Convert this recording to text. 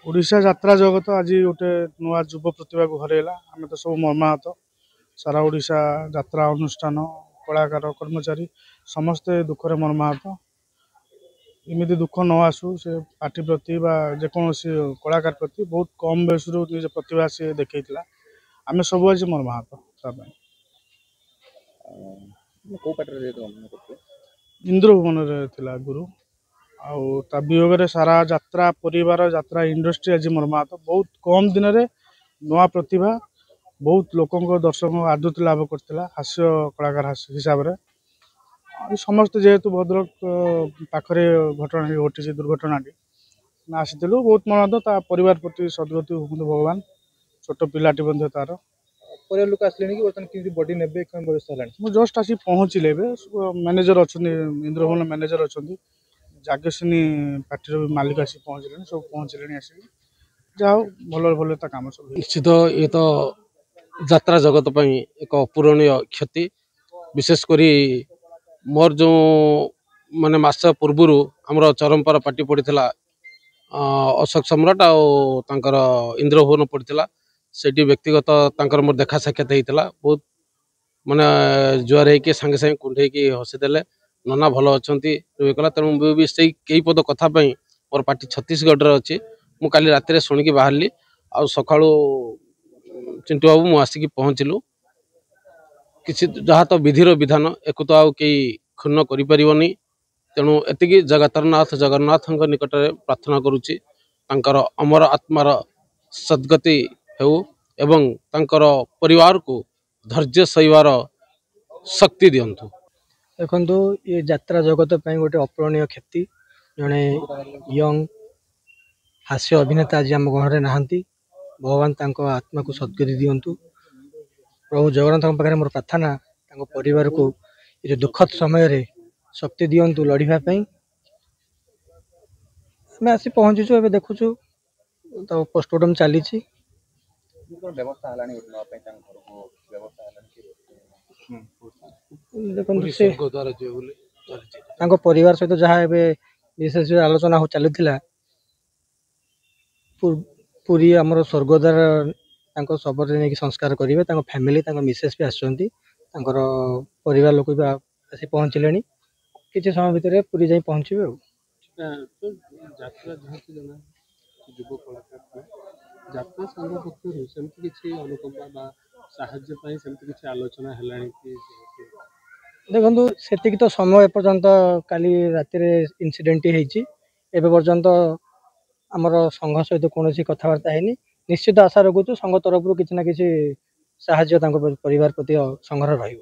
ओडिशा यात्रा जगत आज गोटे नुआ युव प्रतिभा को हरैला आम तो सब मर्माहत सारा ओडिशा यात्रा अनुष्ठान कलाकार कर्मचारी समस्ते दुखरे मर्माहत इमिति दुख न आसू से पार्टी प्रति जेकोसी कलाकार प्रति बहुत कम बयस निज प्रतिभा सी देखा आम सब आज मर्माहत इंद्र भुवन गुरु आ वियोग सारा यात्रा परिवार यात्रा इंडस्ट्री आज मर्माहत बहुत कम दिन में नुआ प्रतिभा बहुत लोक दर्शक आदृति लाभ करता हास्य कलाकार हिसाब से समस्त जेहेतु भद्रक पाखरे घटना घटी दुर्घटना आसी बहुत मर्माहत परिवार प्रति सदगति हूँ भगवान छोट पिलाटी तार लोक आसले कि बॉडी नेबे व्यवस्था मुझे जस्ट आसी पहुँचले मैनेजर अच्छा इंद्रभवन मैनेजर अच्छा जागेशिनी पार्टी मालिक आसी पहुँचले सब पहुँचले आसिक जाओ भल भल कम सब निश्चित ये तो यात्रा जगत पर एक अपूरणीय क्षति विशेषकर मोर जो माने मास पूर्वर आमर चरमपार पार्टी पड़ा अशोक सम्राट आर इंद्रभुवन पड़ा से व्यक्तिगत मोर देखा साक्षात होता बहुत माने जुआर हो सागे सागे कुंडे हसीदे नना भल अच्छा कला तेणु मुझे से कई पद कथापी मोर पार्टी छत्तीसगढ़ अच्छी मु काली राति शुणिकी बाहरली आ सका चिंटू बाबू मुसिक पहुँचलु किसी जहाँ तो विधिर विधान एक तो आउ कई क्षुण्ण करें तेणु एति जगतरनाथ जगन्नाथ निकट में प्रार्थना करुच्ची अमर आत्मार सद्गति हो एवं तांकर परिवार को धैर्य सहीबार शक्ति दिंतु। देखो ये यात्रा जगत गोटे अपूरणीय क्षति जड़े यंग हास्य अभिनेता आज आम गहरे नहांती भगवान तांको आत्मा को सद्गति दिंतु। प्रभु जगन्नाथ पाखे मोर प्रार्थना परिवार को ये दुखद समय रे शक्ति दिंतु लड़ाई आम आसी पहुँचीचु ए देखुचु तो पोस्टमार्टम चली देखो परिवार सहित जहाँ विशेष आलोचना चलता पूरी आमर स्वर्गद्वार शबर नहीं संस्कार करेंगे फैमिली मिसेस भी आसुँच परिवार लोक भी आसी पहुँचले किसी समय भितर पूरी जा पहुँचे देखो से तो समय एपर्यंत काली राति इनसीडेंट एवं पर्यंत आमर संघ सहित कौन कथबार्ता है निश्चित आशा रखुचु संघ तरफ किसी ना कि परिवार प्रति संघर रही।